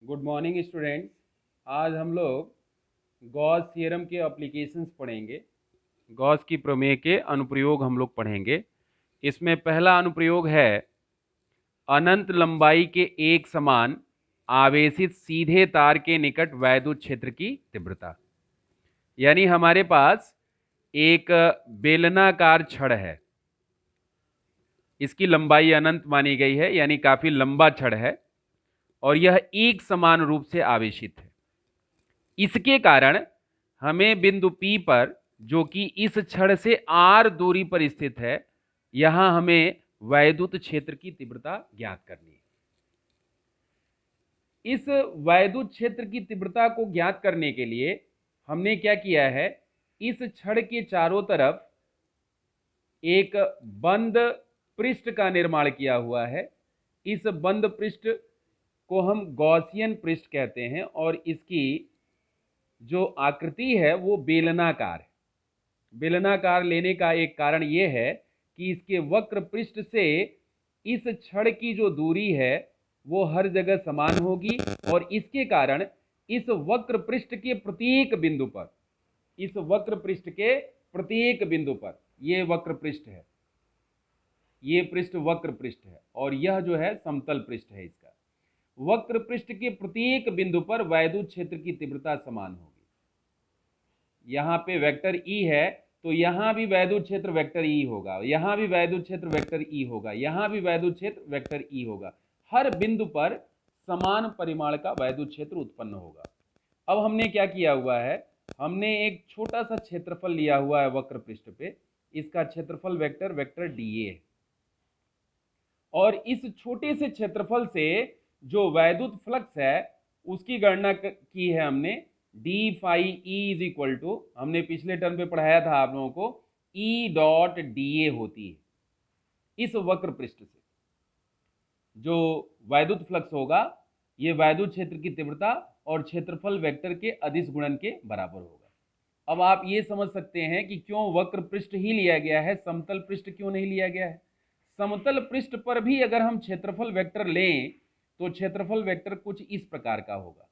Good morning students. आज हम लोग गॉस थ्योरम के एप्लीकेशंस पढ़ेंगे। गॉस की प्रमेय के अनुप्रयोग हम लोग पढ़ेंगे। इसमें पहला अनुप्रयोग है अनंत लंबाई के एक समान आवेशित सीधे तार के निकट वैद्युत क्षेत्र की तीव्रता। यानी हमारे पास एक बेलनाकार छड़ है, इसकी लंबाई अनंत मानी गई है, यानी काफी लंबा छड़ है और यह एक समान रूप से आवेशित है। इसके कारण हमें बिंदु P पर, जो कि इस छड़ से r दूरी पर स्थित है, यहां हमें वैद्युत क्षेत्र की तीव्रता ज्ञात करनी है। इस वैद्युत क्षेत्र की तीव्रता को ज्ञात करने के लिए हमने क्या किया है, इस छड़ के चारों तरफ एक बंद पृष्ठ का निर्माण किया हुआ है। इस बंद पृष्ठ को हम गॉसियन पृष्ठ कहते हैं और इसकी जो आकृति है वो बेलनाकार है। बेलनाकार लेने का एक कारण यह है कि इसके वक्र पृष्ठ से इस छड़ की जो दूरी है वो हर जगह समान होगी और इसके कारण इस वक्र पृष्ठ के प्रत्येक बिंदु पर, इस वक्र पृष्ठ के प्रत्येक बिंदु पर, ये वक्र पृष्ठ है, ये पृष्ठ वक्र पृष्ठ है और यह जो है समतल पृष्ठ है। इसका वक्र पृष्ठ के प्रत्येक बिंदु पर वैद्युत क्षेत्र की तीव्रता समान होगी। यहां पे वेक्टर ई है तो यहां भी वैद्युत क्षेत्र वेक्टर ई होगा, यहां भी वैद्युत क्षेत्र वेक्टर ई होगा, यहां भी वैद्युत क्षेत्र वेक्टर ई होगा। हर बिंदु पर समान परिमाण का वैद्युत क्षेत्र उत्पन्न होगा। अब हमने क्या किया हुआ है, हमने एक छोटा सा क्षेत्रफल लिया हुआ है वक्र पृष्ठ पे। इसका क्षेत्रफल वेक्टर वेक्टर डीए है और इस छोटे से क्षेत्रफल से जो वैद्युत फ्लक्स है उसकी गणना की है हमने। D phi E is equal to, हमने पिछले टर्म पे पढ़ाया था आप लोगों को, ई डॉट डी ए होती है। इस वक्र पृष्ठ से जो वैद्युत फ्लक्स होगा ये वैद्युत क्षेत्र की तीव्रता और क्षेत्रफल वेक्टर के अदिश गुणन के बराबर होगा। अब आप ये समझ सकते हैं कि क्यों वक्र पृष्ठ ही लिया गया है, समतल पृष्ठ क्यों नहीं लिया गया है। समतल पृष्ठ पर भी अगर हम क्षेत्रफल वेक्टर लें तो क्षेत्रफल वेक्टर कुछ इस प्रकार का होगा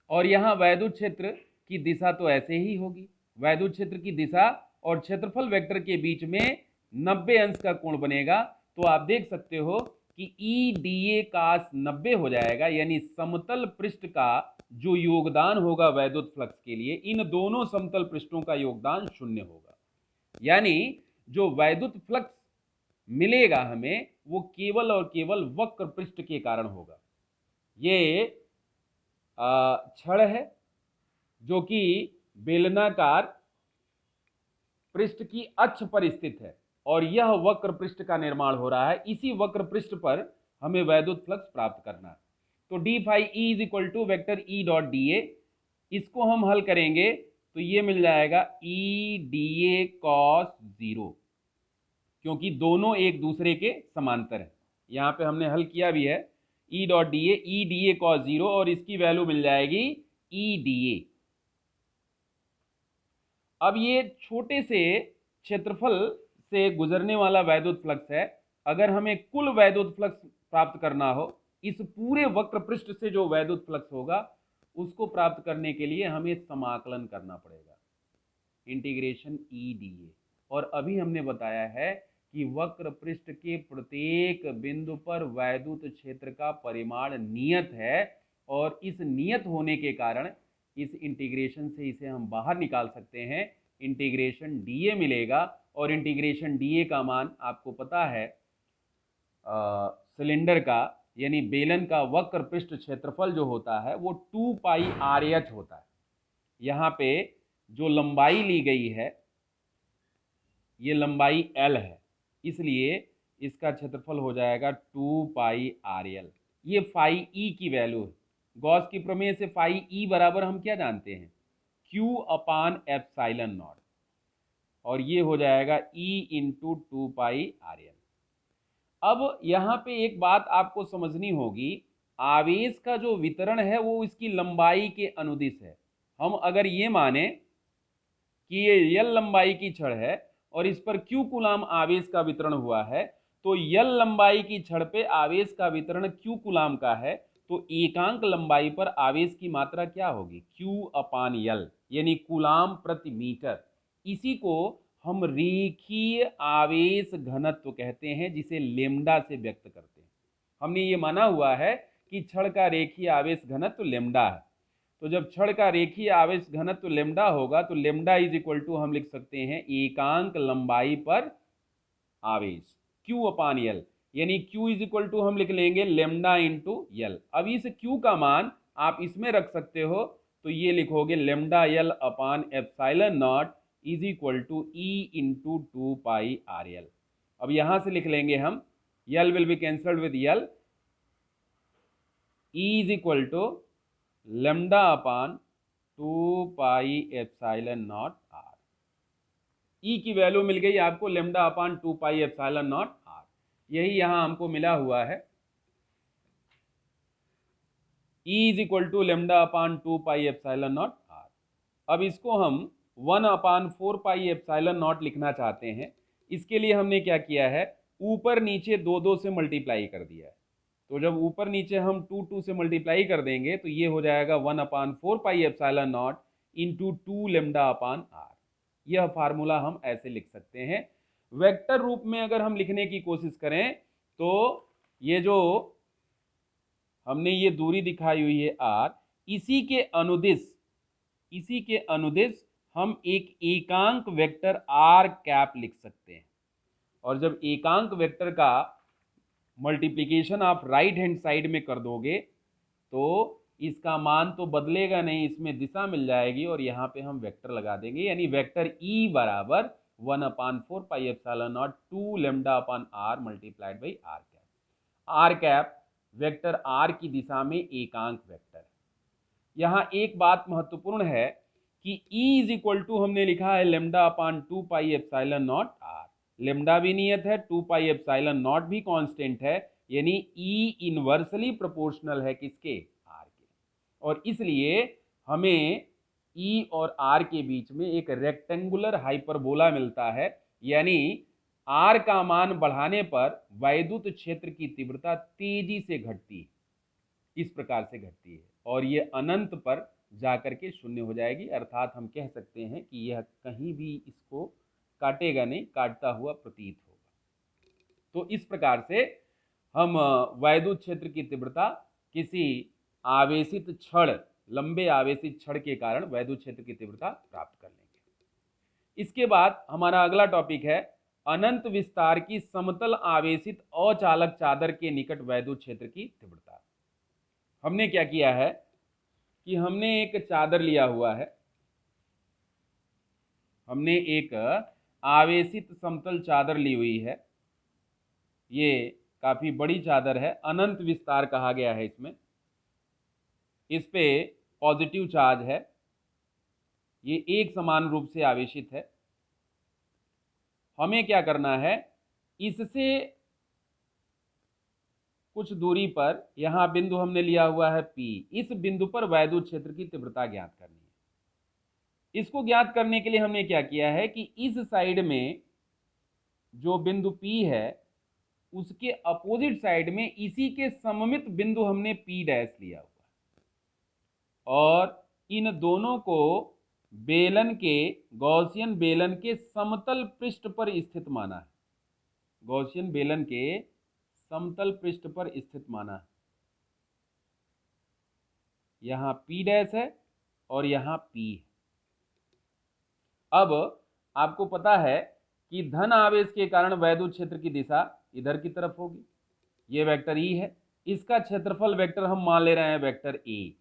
और यहां वैद्युत क्षेत्र की दिशा तो ऐसे ही होगी। वैद्युत क्षेत्र की दिशा और क्षेत्रफल वेक्टर के बीच में 90 अंश का कोण बनेगा। तो आप देख सकते हो कि ई डी ए कास 90 हो जाएगा, यानी समतल पृष्ठ का जो योगदान होगा वैद्युत फ्लक्स के लिए, इन दोनों समतल पृष्ठों का योगदान 0 होगा। यानी जो वैद्युत फ्लक्स मिलेगा हमें वो केवल और केवल वक्र पृष्ठ के कारण होगा। ये छड़ है जो कि बेलनाकार पृष्ठ की अक्ष पर स्थित है और यह वक्र पृष्ठ का निर्माण हो रहा है। इसी वक्र पृष्ठ पर हमें वैद्युत फ्लक्स प्राप्त करना है। तो D phi E is equal to vector E dot D A, इसको हम हल करेंगे तो ये मिल जाएगा ई डी ए कॉस 0, क्योंकि दोनों एक दूसरे के समांतर है। यहां पे हमने हल किया भी है, ई डॉट डी ए कॉस 0 और इसकी वैल्यू मिल जाएगी ई डी ए। अब ये छोटे से क्षेत्रफल से गुजरने वाला वैद्युत फ्लक्स है। अगर हमें कुल वैद्युत फ्लक्स प्राप्त करना हो, इस पूरे वक्र पृष्ठ से जो वैद्युत फ्लक्स होगा उसको प्राप्त करने के लिए हमें समाकलन करना पड़ेगा, इंटीग्रेशन ई डी ए। और अभी हमने बताया है कि वक्र पृष्ठ के प्रत्येक बिंदु पर वैद्युत क्षेत्र का परिमाण नियत है और इस नियत होने के कारण इस इंटीग्रेशन से इसे हम बाहर निकाल सकते हैं। इंटीग्रेशन डीए मिलेगा और इंटीग्रेशन डीए का मान आपको पता है, सिलेंडर का यानी बेलन का वक्र पृष्ठ क्षेत्रफल जो होता है वो 2 पाई आर एच होता है। यहाँ पे जो लंबाई ली गई है ये लंबाई L है, इसलिए इसका क्षेत्रफल हो जाएगा 2 पाई आर एल। ये फाई ई की वैल्यू है। गॉस की प्रमेय से फाई ई बराबर हम क्या जानते हैं, Q अपान एप्सिलॉन नॉट, और ये हो जाएगा E इंटू 2 पाई आर एल। अब यहाँ पे एक बात आपको समझनी होगी, आवेश का जो वितरण है वो इसकी लंबाई के अनुदिश है। हम अगर ये माने कि ये L लंबाई की छड़ है और इस पर Q कूलाम आवेश का वितरण हुआ है, तो L लंबाई की छड़ पे आवेश का वितरण Q कूलाम का है, तो एकांक लंबाई पर आवेश की मात्रा क्या होगी, Q/L, यानी कूलाम प्रति मीटर। इसी को हम रेखीय आवेश घनत्व कहते हैं, जिसे लेम्डा से व्यक्त करते हैं। हमने ये माना हुआ है कि छड़ का रेखीय आवेश घनत्व लेम्डा है। तो जब छड़ का रेखीय आवेश घनत्व लेम्डा होगा तो लेम्डा इज इक्वल टू हम लिख सकते हैं एकांक लंबाई पर आवेश, Q/L, यानी Q इज इक्वल टू हम लिख लेंगे लेम्डा इंटू L। अब इस Q का मान आप इसमें रख सकते हो, तो ये लिखोगे lambda L/ε0 is equal to E into 2πRL। अब यहां से लिख लेंगे हम, L will be cancelled with L, E is equal to λ/2πε0R। E की वैल्यू मिल गई आपको λ/2πε0R, यही यहां हमको मिला हुआ है। E is equal to λ/2πε0R। अब इसको हम 1/4πε0 लिखना चाहते हैं। इसके लिए हमने क्या किया है, ऊपर नीचे 2 से मल्टीप्लाई कर दिया है। तो जब ऊपर नीचे हम 2 से मल्टीप्लाई कर देंगे तो ये हो जाएगा 1/4πε0 इंटू 2λ/R। यह फार्मूला हम ऐसे लिख सकते हैं। वेक्टर रूप में अगर हम लिखने की कोशिश करें तो ये जो हमने ये दूरी दिखाई हुई है R, इसी के अनुदिश हम एक एकांक वेक्टर R कैप लिख सकते हैं। और जब एकांक वेक्टर का मल्टीप्लिकेशन आप राइट हैंड साइड में कर दोगे तो इसका मान तो बदलेगा नहीं, इसमें दिशा मिल जाएगी और यहाँ पे हम वेक्टर लगा देंगे, यानी वेक्टर E बराबर 1/4πε0 2λ/R multiplied by R cap. R cap vector R की दिशा में एकांक वेक्टर है। यहाँ एक बात महत्वपूर्ण है कि E इज इक्वल टू हमने लिखा है λ/2πε0R, लेम्डा भी नियत है, 2πε0 भी कांस्टेंट है, यानी E इनवर्सली प्रोपोर्शनल है किसके, R के। और इसलिए हमें E और R के बीच में एक रेक्टेंगुलर हाइपरबोला मिलता है, यानी R का मान बढ़ाने पर वैद्युत क्षेत्र की तीव्रता तेजी से घटती है, इस प्रकार से घटती है और ये अनंत पर जाकर के शून्य हो जाएगी। अर्थात हम कह सकते हैं कि यह कहीं भी इसको काटेगा नहीं, काटता हुआ प्रतीत होगा। तो इस प्रकार से हम वैद्युत क्षेत्र की तीव्रता किसी आवेशित छड़, लंबे आवेशित छड़ के कारण वैद्युत क्षेत्र की तीव्रता प्राप्त कर लेंगे। इसके बाद हमारा अगला टॉपिक है अनंत विस्तार की समतल आवेशित अचालक चादर के निकट वैद्युत क्षेत्र की तीव्रता। हमने क्या किया है कि हमने एक चादर लिया हुआ है, हमने एक आवेशित समतल चादर ली हुई है। ये काफी बड़ी चादर है, अनंत विस्तार कहा गया है इसमें। इस पे पॉजिटिव चार्ज है, ये एक समान रूप से आवेशित है। हमें क्या करना है, इससे कुछ दूरी पर यहां बिंदु हमने लिया हुआ है P, इस बिंदु पर वैद्युत क्षेत्र की तीव्रता ज्ञात करनी है। इसको ज्ञात करने के लिए हमने क्या किया है कि इस साइड में जो बिंदु P है उसके अपोजिट साइड में इसी के सममित बिंदु हमने P' लिया हुआ है और इन दोनों को बेलन के, गॉसियन बेलन के समतल पृष्ठ पर स्थित माना है। गॉसियन बेलन के समतल पृष्ठ पर स्थित माना है। यहां P' है और यहां P है। अब आपको पता है कि धन आवेश के कारण वैद्युत क्षेत्र की दिशा इधर की तरफ होगी। ये वेक्टर E है, इसका क्षेत्रफल वेक्टर हम मान ले रहे हैं वेक्टर A।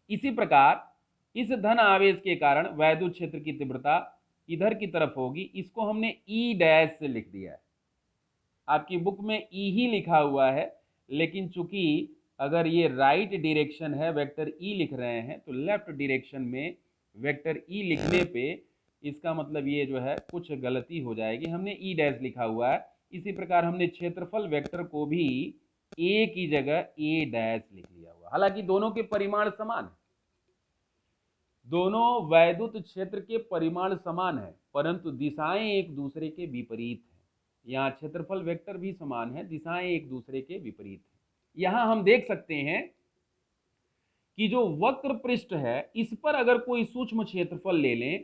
इसी प्रकार इस धन आवेश के कारण वैद्युत क्षेत्र की तीव्रता इधर की तरफ होगी, इसको हमने E' से लिख दिया है। आपकी बुक में E ही लिखा हुआ है, लेकिन चूंकि अगर ये राइट डायरेक्शन है, वेक्टर E लिख रहे हैं, तो लेफ्ट डायरेक्शन में वेक्टर E लिखने पे इसका मतलब ये जो है कुछ गलती हो जाएगी, हमने E' लिखा हुआ है। इसी प्रकार हमने क्षेत्रफल वेक्टर को भी A की जगह A' लिख लिया हुआ। हालांकि दोनों के परिमाण समान है, दोनों वैद्युत क्षेत्र के परिमाण समान है, परंतु दिशाएं एक दूसरे के विपरीत हैं। यहाँ क्षेत्रफल वेक्टर भी समान है, दिशाएं एक दूसरे के विपरीत हैं। यहाँ हम देख सकते हैं कि जो वक्र पृष्ठ है इस पर अगर कोई सूक्ष्म क्षेत्रफल ले लें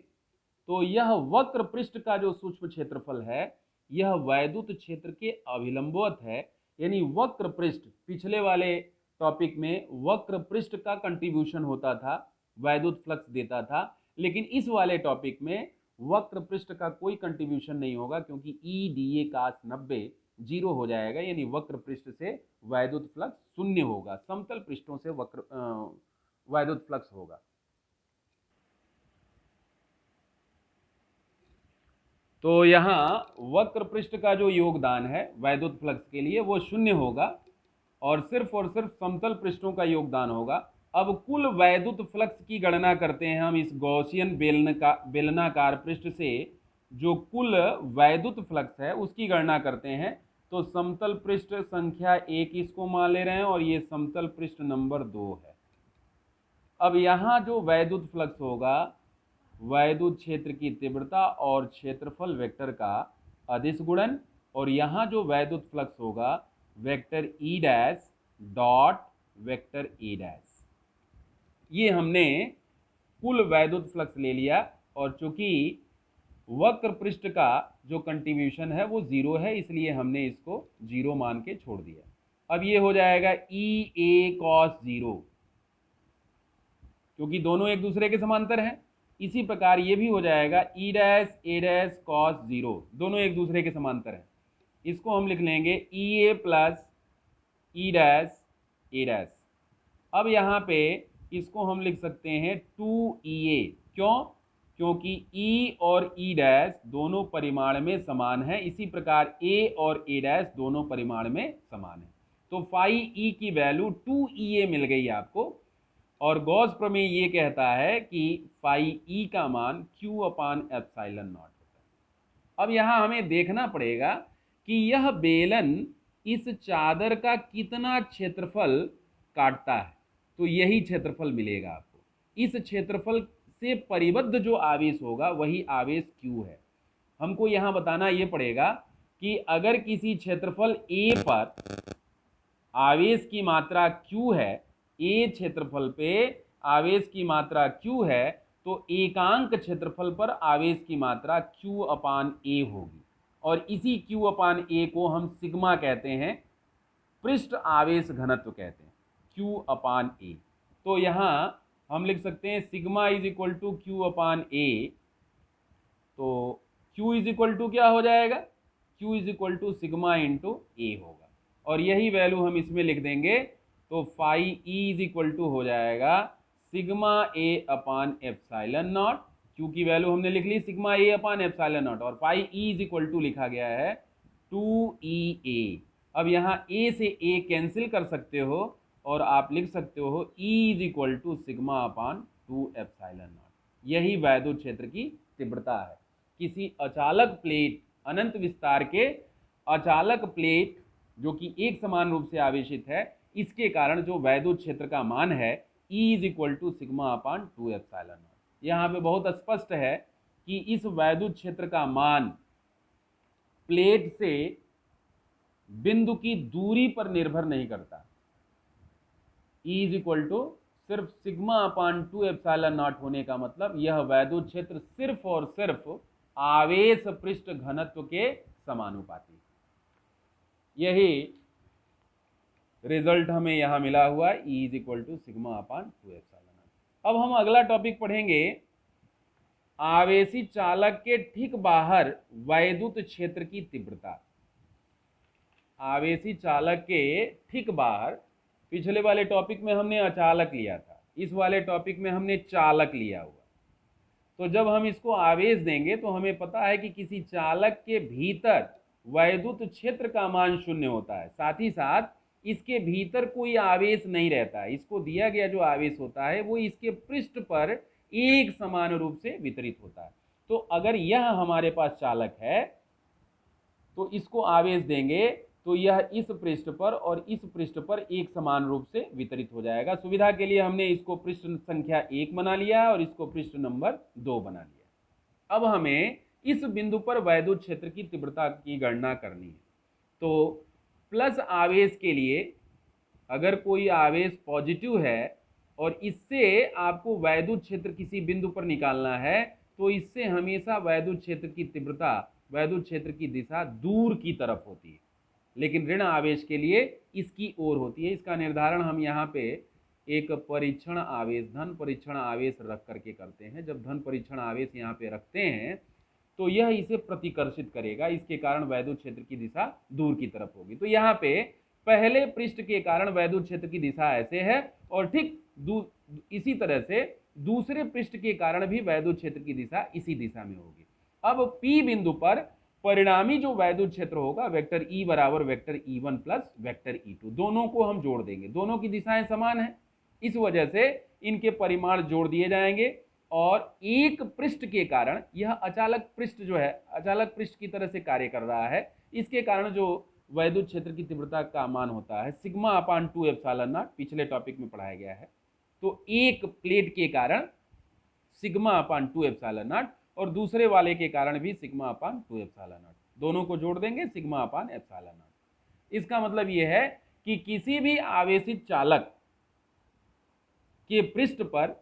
तो यह वक्र पृष्ठ का जो सूक्ष्म क्षेत्रफल है यह वैद्युत क्षेत्र के अभिलंबवत है। यानी वक्र पृष्ठ, पिछले वाले टॉपिक में वक्र पृष्ठ का कंट्रीब्यूशन होता था, वैद्युत फ्लक्स देता था, लेकिन इस वाले टॉपिक में वक्र पृष्ठ का कोई कंट्रीब्यूशन नहीं होगा क्योंकि E D A cos 90 zero हो जाएगा। यानी वक्र पृष्ठ से वैद्युत फ्लक्स शून्य होगा, समतल पृष्ठों से वक्र वैद्युत फ्लक्स होगा। तो यहाँ वक्र पृष्ठ का जो योगदान है वैद्युत फ्लक्स के लिए वो शून्य होगा और सिर्फ समतल पृष्ठों का योगदान होगा। अब कुल वैद्युत फ्लक्स की गणना करते हैं हम इस गॉसियन बेलनाकार पृष्ठ से। जो कुल वैद्युत फ्लक्स है उसकी गणना करते हैं तो समतल पृष्ठ संख्या 1 इसको मान ले रहे हैं और ये समतल पृष्ठ नंबर 2 है। अब यहाँ जो वैद्युत फ्लक्स होगा वैद्युत क्षेत्र की तीव्रता और क्षेत्रफल वेक्टर का अदिश गुणन, और यहाँ जो वैद्युत फ्लक्स होगा vector E dash dot vector A dash. ये हमने कुल वैद्युत फ्लक्स ले लिया और चूंकि वक्र पृष्ठ का जो कंट्रीब्यूशन है वो जीरो है इसलिए हमने इसको जीरो मान के छोड़ दिया। अब ये हो जाएगा ई ए कॉस जीरो, क्योंकि दोनों एक दूसरे के समांतर हैं। इसी प्रकार ये भी हो जाएगा ई डैश ए डैश कॉस जीरो, दोनों एक दूसरे के समांतर हैं। इसको हम लिख लेंगे ई ए प्लस ई डैश ए डैश। अब यहाँ पे इसको हम लिख सकते हैं 2EA। क्यों? क्योंकि E और E डैश दोनों परिमाण में समान है, इसी प्रकार A और A डैश दोनों परिमाण में समान है। तो फाई E की वैल्यू 2EA मिल गई आपको। और गॉस प्रमेय ये कहता है कि फाई E का मान Q अपान एप्सिलॉन नॉट होता है। अब यहाँ हमें देखना पड़ेगा कि यह बेलन इस चादर का कितना क्षेत्रफल काटता है, तो यही क्षेत्रफल मिलेगा आपको। इस क्षेत्रफल से परिबद्ध जो आवेश होगा वही आवेश Q है। हमको यहाँ बताना ये पड़ेगा कि अगर किसी क्षेत्रफल A पर आवेश की मात्रा Q है, A क्षेत्रफल पे आवेश की मात्रा Q है, तो एकांक क्षेत्रफल पर आवेश की मात्रा Q अपान A होगी और इसी Q अपान A को हम सिग्मा कहते हैं, पृष्ठ आवेश घनत्व कहते हैं, Q अपान A। तो यहाँ हम लिख सकते हैं sigma is equal to Q upon A। तो Q इज इक्वल टू क्या हो जाएगा? Q is equal to sigma into A होगा और यही वैल्यू हम इसमें लिख देंगे। तो phi E is equal to हो जाएगा sigma A upon epsilon naught. Q की वैल्यू हमने लिख ली sigma A upon epsilon naught और phi E is equal to लिखा गया है 2EA। अब यहाँ A से A कैंसिल कर सकते हो और आप लिख सकते हो E is equal to sigma upon 2 epsilon naught. यही वैद्युत क्षेत्र की तीव्रता है। किसी अचालक प्लेट, अनंत विस्तार के अचालक प्लेट जो कि एक समान रूप से आवेशित है, इसके कारण जो वैद्युत क्षेत्र का मान है E is equal to sigma upon 2 epsilon naught. यहाँ पे बहुत स्पष्ट है कि इस वैद्युत क्षेत्र का मान प्लेट से बिंदु की दूरी पर निर्भर नहीं करता। E इज इक्वल टू सिर्फ सिग्मा अपान 2 एप्सिलॉन नॉट होने का मतलब यह वैद्युत क्षेत्र सिर्फ और सिर्फ आवेश पृष्ठ घनत्व के समानुपाती। यही रिजल्ट हमें यहां मिला हुआ है, E is equal to sigma upon 2 epsilon naught. अब हम अगला टॉपिक पढ़ेंगे, आवेशी चालक के ठीक बाहर वैद्युत क्षेत्र की तीव्रता। आवेशी चालक के ठीक बाहर, पिछले वाले टॉपिक में हमने अचालक लिया था, इस वाले टॉपिक में हमने चालक लिया हुआ। तो जब हम इसको आवेश देंगे तो हमें पता है कि किसी चालक के भीतर वैद्युत क्षेत्र का मान शून्य होता है, साथ ही साथ इसके भीतर कोई आवेश नहीं रहता है। इसको दिया गया जो आवेश होता है वो इसके पृष्ठ पर एक समान रूप से वितरित होता है। तो अगर यह हमारे पास चालक है तो इसको आवेश देंगे तो यह इस पृष्ठ पर और इस पृष्ठ पर एक समान रूप से वितरित हो जाएगा। सुविधा के लिए हमने इसको पृष्ठ संख्या 1 बना लिया और इसको पृष्ठ नंबर 2 बना लिया। अब हमें इस बिंदु पर वैद्युत क्षेत्र की तीव्रता की गणना करनी है। तो प्लस आवेश के लिए, अगर कोई आवेश पॉजिटिव है और इससे आपको वैद्युत क्षेत्र किसी बिंदु पर निकालना है, तो इससे हमेशा वैद्युत क्षेत्र की तीव्रता, वैद्युत क्षेत्र की दिशा दूर की तरफ होती है, लेकिन ऋण आवेश के लिए इसकी ओर होती है। इसका निर्धारण हम यहाँ पे एक परीक्षण आवेश, धन परीक्षण आवेश रख करके करते हैं। जब धन परीक्षण आवेश यहाँ पे रखते हैं तो यह इसे प्रतिकर्षित करेगा, इसके कारण वैद्युत क्षेत्र की दिशा दूर की तरफ होगी। तो यहाँ पे पहले पृष्ठ के कारण वैद्युत क्षेत्र की दिशा ऐसे है, और ठीक इसी तरह से दूसरे पृष्ठ के कारण भी वैद्युत क्षेत्र की दिशा इसी दिशा में होगी। अब P बिंदु पर परिणामी जो वैद्युत क्षेत्र होगा, वेक्टर E बराबर vector E1 plus vector E2, दोनों को हम जोड़ देंगे। दोनों की दिशाएं समान हैं, इस वजह से इनके परिमाण जोड़ दिए जाएंगे, और एक पृष्ठ के कारण यह अचालक पृष्ठ जो है, अचालक पृष्ठ की तरह से कार्य कर रहा है। इसके कारण जो वैद्युत क्षेत्र की तीव्रता का मान होता है सिग्मा अपान 2 एप्सिलॉन नॉट, पिछले टॉपिक में पढ़ाया गया है। तो एक प्लेट के कारण सिग्मा अपान 2 एप्सिलॉन नॉट, और दूसरे वाले के कारण भी सिग्मा अपान 2 एप्सिलॉन नॉट, दोनों को जोड़ देंगे सिग्मा अपान एप्सिलॉन नॉट। इसका मतलब यह है कि किसी भी आवेशित चालक के पृष्ठ पर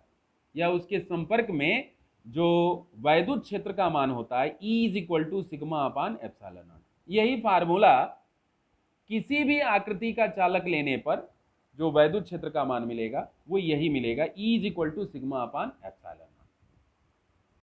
या उसके संपर्क में जो वैद्युत क्षेत्र का मान होता है E is equal to sigma upon epsilon naught. यही फार्मूला किसी भी आकृति का चालक लेने पर जो वैद्युत क्षेत्र का मान मिलेगा वो यही मिलेगा, E is equal to sigma upon epsilon.